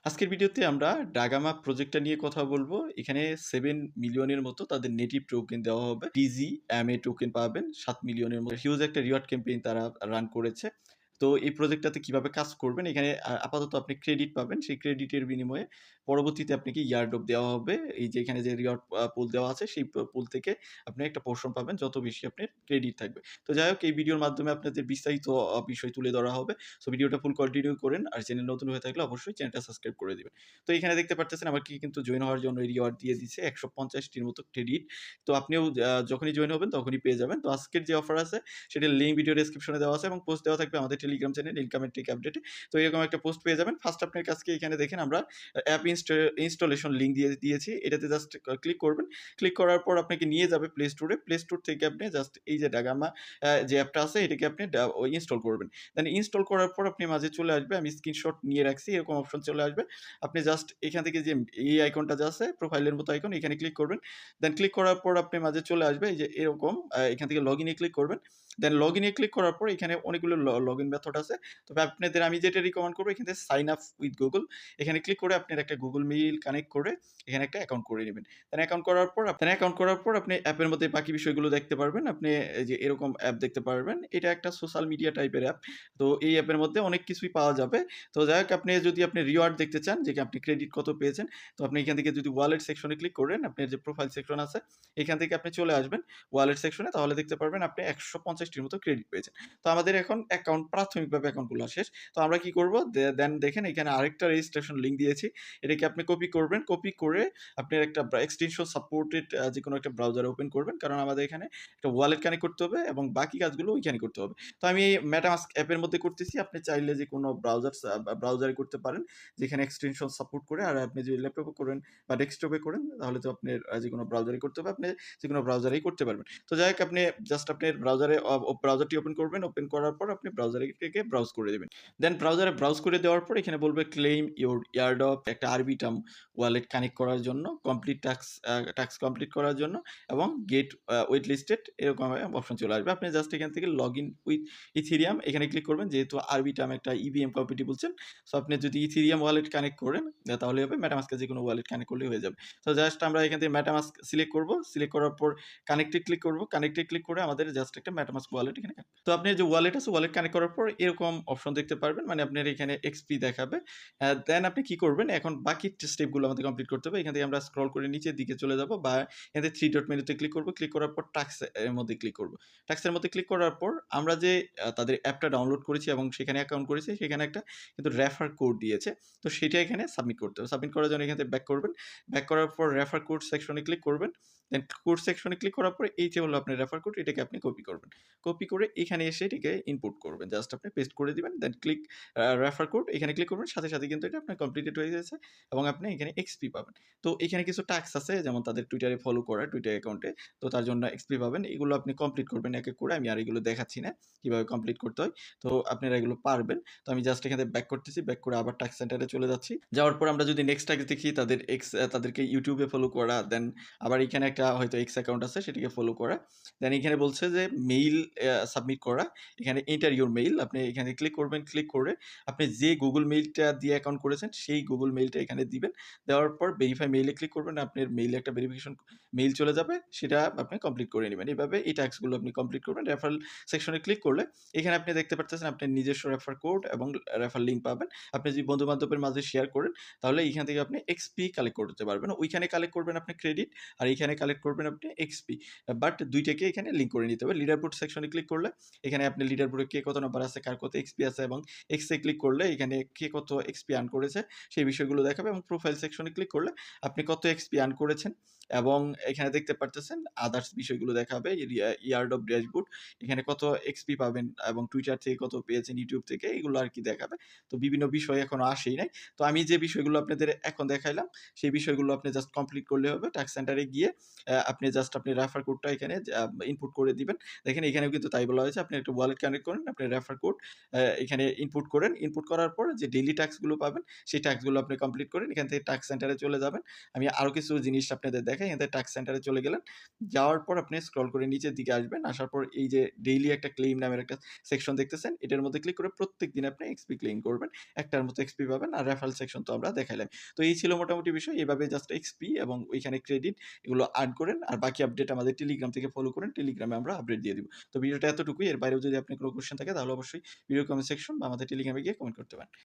আজকের ভিডিওতে আমরা ডাগামা প্রজেক্টটা নিয়ে কথা বলবো। এখানে 7 মিলিয়নের মতো তাদের নেটিভ টোকেন দেওয়া হবে। DGMA টোকেন পাবেন 7 মিলিয়নের মতো। হিউজ একটা রিওয়ার্ড ক্যাম্পেইন তারা রান করেছে। তো এই প্রজেক্টটাতে কিভাবে কাজ করবেন, এখানে আপাতত আপনি ক্রেডিট পাবেন। সেই ক্রেডিটের বিনিময়ে পরবর্তীতে আপনাকে ইয়ারড্রপ দেওয়া হবে। এই যে এখানে যে রিওয়ার্ড পুল দেওয়া আছে সেই পুল থেকে আপনি একটা পোরশন পাবেন যত বেশি আপনার ক্রেডিট থাকবে। তো যাই হোক, এই ভিডিওর মাধ্যমে আপনাদের বিস্তারিত বিষয় তুলে ধরা হবে। সো ভিডিওটা ফুল কন্টিনিউ করেন। আর চ্যানেল নতুন হয়ে থাকলে অবশ্যই চ্যানেলটা সাবস্ক্রাইব করে দিবেন। তো এখানে দেখতে পারতেছেন আমাকে কিন্তু জয়েন হওয়ার জন্য রিওয়ার্ড দিয়ে দিচ্ছে 150 টির মতো ক্রেডিট। তো আপনিও যখনই জয়েন হবেন তখনই পেয়ে যাবেন। তো আজকের যে অফার আছে সেটার লিঙ্ক ভিডিও ডেসক্রিপশনে দেওয়া আছে এবং পোস্ট দেওয়া থাকবে আমাদের টেলিগ্রাম চ্যানেল ইনকামের টেক আপডেটে। তো এরকম একটা পোস্ট পেয়ে যাবেন। ফার্স্ট আপনার কাছকে এখানে দেখেন আমরা অ্যাপ ইনস্টলেশন লিঙ্ক দিয়েছি। এটাতে জাস্ট ক্লিক করবেন। ক্লিক করার পর আপনাকে নিয়ে যাবে প্লে স্টোরে। প্লে স্টোর থেকে আপনি জাস্ট এই যে ডাগামা যে অ্যাপটা আছে এটাকে আপনি ইনস্টল করবেন। দেন ইনস্টল করার পর আপনি মাঝে চলে আসবে, আমি স্ক্রিনশট নিয়ে রাখছি, এরকম অপশন চলে আসবে। আপনি জাস্ট এখান থেকে যে এই আইকনটা যে আছে প্রোফাইলের মতো আইকন, এখানে ক্লিক করবেন। দেন ক্লিক করার পর আপনি মাঝে চলে আসবে এই যে এরকম, এখান থেকে লগ ইনে ক্লিক করবেন। দেন লগ ইনে ক্লিক করার পর এখানে অনেকগুলো লগ ইন মেথড আছে। তবে আপনাদের আমি যেটা রিকমেন্ড করবো এখান থেকে সাইন আপ উইথ গুগল, এখানে ক্লিক করে আপনার একটা গুগল মেইল কানেক্ট করে এখানে একটা অ্যাকাউন্ট করে নেবেন। দেন অ্যাকাউন্ট করার পর আপনি অ্যাপের মধ্যে বাকি বিষয়গুলো দেখতে পারবেন। আপনি এই যে এরকম অ্যাপ দেখতে পারবেন। এটা একটা সোশ্যাল মিডিয়া টাইপের অ্যাপ। তো এই অ্যাপের মধ্যে অনেক কিছুই পাওয়া যাবে। তো যাই হোক, আপনি যদি আপনি রিওয়ার্ড দেখতে চান যে আপনি ক্রেডিট কত পেয়েছেন, তো আপনি এখান থেকে যদি ওয়ালেট সেকশনে ক্লিক করেন, আপনার যে প্রোফাইল সেকশন আছে এখান থেকে আপনি চলে আসবেন ওয়ালেট সেকশনে, তাহলে দেখতে পারবেন আপনি 150 টির মতো ক্রেডিট পেয়েছেন। তো আমাদের এখন অ্যাকাউন্ট প্রাথমিকভাবে অ্যাকাউন্ট খোলা শেষ। তো আমরা কি করব, দেন দেখেন এখানে আরেকটা রেজিস্ট্রেশন লিঙ্ক দিয়েছি। এটাকে আপনি কপি করবেন। কপি করে আপনার একটা এক্সটেনশন সাপোর্টেড যেকোনো একটা ব্রাউজারে ওপেন করবেন। কারণ আমাদের এখানে একটা ওয়ালেট কানেক্ট করতে হবে এবং বাকি কাজগুলো ওইখানে করতে হবে। তো আমি এই মেটামাস্ক অ্যাপের মধ্যে করতেছি। আপনি চাইলে যে কোনো ব্রাউজারে করতে পারেন যেখানে এক্সটেনশন সাপোর্ট করে। আর আপনি যদি ল্যাপটপে করেন বা ডেস্কটপে করেন তাহলে তো আপনার যেকোনো ব্রাউজারে করতে হবে। আপনি যেকোনো ব্রাউজারেই করতে পারবেন। তো যাই হোক, আপনি জাস্ট আপনার ব্রাউজারটি ওপেন করবেন। ওপেন করার পর আপনি ব্রাউজারে থেকে ব্রাউজ করে দেবেন। দেন ব্রাউজারে ব্রাউজ করে দেওয়ার পর এখানে বলবে ক্লেইম ইওর ইয়ারড্রপ, একটা আরবি টার্ম ওয়ালেট কানেক্ট করার জন্য, কমপ্লিট টাস্ক কমপ্লিট করার জন্য এবং গেট ওয়েট লিস্টেড এরকম অপশন চলে আসবে। আপনি জাস্ট এখান থেকে লগ ইন উইথ ইথিরিয়াম এখানে ক্লিক করবেন। যেহেতু আরবি টার্ম একটা ইভিএম কম্পিটিবল বলছেন, সো আপনি যদি ইথিরিয়াম ওয়ালেট কানেক্ট করেন তাহলে হবে, মেটামাস্কে যে কোনো ওয়ালেট কানেক্ট করলে হয়ে যাবে। তো জাস্ট আমরা এখান থেকে মেটামাস্ক সিলেক্ট করব। সিলেক্ট করার পর কানেক্টে ক্লিক করব। কানেক্টে ক্লিক করে আমাদের জাস্ট একটা মেটামাস্ক ওয়ালেট এখানে তো আপনার যে ওয়ালেট আছে ওয়ালেট কানেক্ট করার পর এরকম অপশন দেখতে পারবেন, মানে আপনার এখানে এক্সপি দেখাবে। দেন আপনি কি করবেন, এখন বাকি স্টেপগুলো আমাদের কমপ্লিট করতে হবে। এখান থেকে আমরা স্ক্রল করে নিচের দিকে চলে যাব বা এখান থেকে থ্রি ডট মেনুতে ক্লিক করব। ক্লিক করার পর টাস্ক এর মধ্যে ক্লিক করব। টাস্কের মধ্যে ক্লিক করার পর আমরা যে তাদের অ্যাপটা ডাউনলোড করেছি এবং সেখানে অ্যাকাউন্ট করেছি, সেখানে একটা কিন্তু রেফার কোড দিয়েছে। তো সেটা এখানে সাবমিট করতে হবে। সাবমিট করার জন্য এখান থেকে ব্যাক করবেন। ব্যাক করার পর রেফার কোড সেকশনে ক্লিক করবেন। দেন কোড সেকশনে ক্লিক করার পরে এই যে হলো আপনার রেফার কোড, এটাকে আপনি কপি করবেন। কপি করে এখানে এসে এটাকে ইনপুট করবেন। জাস্ট আপনি পেস্ট করে দিবেন। দেন ক্লিক রেফার কোড এখানে ক্লিক করবেন। সাথে, সাথে কিন্তু এটা আপনার কমপ্লিটেড হয়ে গেছে এবং আপনি এখানে এক্সপি পাবেন। তো এখানে কিছু টাস্ক আছে, যেমন তাদের টুইটারে ফলো করা, টুইটার অ্যাকাউন্টে। তো তার জন্য এক্সপি পাবেন। এগুলো আপনি কমপ্লিট করবেন এক, এক করে। আমি আর এগুলো দেখাচ্ছি না কিভাবে কমপ্লিট করতে হয়। তো আপনারা এগুলো পারবেন। তো আমি জাস্ট এখানে ব্যাক করতেছি। ব্যাক করে আবার টাস্ক সেন্টারে চলে যাচ্ছি। যাওয়ার পর আমরা যদি নেক্সট টাস্ক দেখি, তাদেরকে ইউটিউবে ফলো করা, দেন আবার এখানে একটা হয়তো এক্স অ্যাকাউন্ট আছে সেটিকে ফলো করা। দেন এখানে বলছে যে মেইল সাবমিট করা। এখানে এন্টার ইউর মেইল, আপনি এখানে ক্লিক করবেন। ক্লিক করে আপনি যে গুগল মেইলটা দিয়ে অ্যাকাউন্ট করেছেন সেই গুগল মেইলটা এখানে দিবেন। দেওয়ার পর ভেরিফাই মেইলে ক্লিক করবেন। আপনার মেইলে একটা ভেরিফিকেশন মেইল চলে যাবে, সেটা আপনি কমপ্লিট করে নেবেন। এভাবে এই টাস্কগুলো আপনি কমপ্লিট করবেন। রেফারেল সেকশনে ক্লিক করলে এখানে আপনি দেখতে পাচ্ছেন আপনার নিজস্ব রেফার কোড এবং রেফার লিঙ্ক পাবেন। আপনি যদি বন্ধু বান্ধবের মাঝে শেয়ার করেন তাহলে এখান থেকে আপনি এক্সপি কালেক্ট করতে পারবেন। ওইখানে কালেক্ট করবেন আপনি ক্রেডিট, আর এখানে কালেক্ট করবেন আপনি এক্সপি। বাট দুইটাকে এখানে লিঙ্ক করে নিতে হবে। লিডারবোর্ড সেকশনে ক্লিক করলে এখানে আপনি লিডারবোর্ডে কে কত নাম্বার আছে, কার কত এক্সপি আছে এবং এক্সে ক্লিক করলে এখানে কে কত এক্সপি আর্ন করেছে সেই বিষয়গুলো দেখাবে। এবং প্রোফাইল সেকশনে ক্লিক করলে আপনি কত এক্সপি আর্ন করেছেন এবং এখানে দেখতে পারতেছেন আদার্স বিষয়গুলো দেখাবে। ইয়ার্ড অফ ড্যাশবোর্ড, এখানে কত এক্সপি পাবেন এবং টুইটার থেকে কত পেয়েছেন, ইউটিউব থেকে, এগুলো আর কি দেখাবে। তো বিভিন্ন বিষয় এখনো আসেই নাই। তো আমি যে বিষয়গুলো আপনাদের এখন দেখাইলাম সেই বিষয়গুলো আপনি জাস্ট কমপ্লিট করলে হবে। টাস্ক সেন্টারে গিয়ে আপনি জাস্ট আপনি রেফার কোডটা এখানে ইনপুট করে দিবেন। দেখেন এখানেও কিন্তু তাই বলা হয়েছে। আপনি একটা ওয়ালেট কানেক্ট করেন, আপনি রেফার কোড এখানে ইনপুট করেন। ইনপুট করার পর যে ডেইলি টাস্ক গুলো পাবেন, সেই টাস্ক গুলো আপনি কমপ্লিট করেন। এখান থেকে টাস্ক সেন্টারে চলে যাবেন। আমি আরো কিছু জিনিস আপনাদের দেখাই। এখান থেকে টাস্ক সেন্টারে চলে গেলেন। যাওয়ার পর আপনি স্ক্রল করে নিচের দিকে আসবেন। আসার পর এই যে ডেইলি একটা ক্লেইম নামের একটা সেকশন দেখতেছেন। এটার মধ্যে ক্লিক করে প্রত্যেকদিন আপনি এক্সপি ক্লেইম করবেন। একটার মতো এক্সপি পাবেন। আর রেফারেল সেকশন তো আমরা দেখাইলাম। তো এই ছিল মোটামুটি বিষয়। এভাবে জাস্ট এক্সপি এবং ওইখানে ক্রেডিট এগুলো আর্ন করেন। আর বাকি আপডেট আমাদের টেলিগ্রাম থেকে ফলো করেন। টেলিগ্রামে আমরা আপডেট দিয়ে দিব। তো ভিডিওটা এতটুকুই। এর বাইরেও যদি আপনার কোনো কোয়েশ্চেন থাকে তাহলে অবশ্যই ভিডিও কমেন্ট সেকশন বা আমাদের টেলিগ্রামে গিয়ে কমেন্ট করতে পারেন।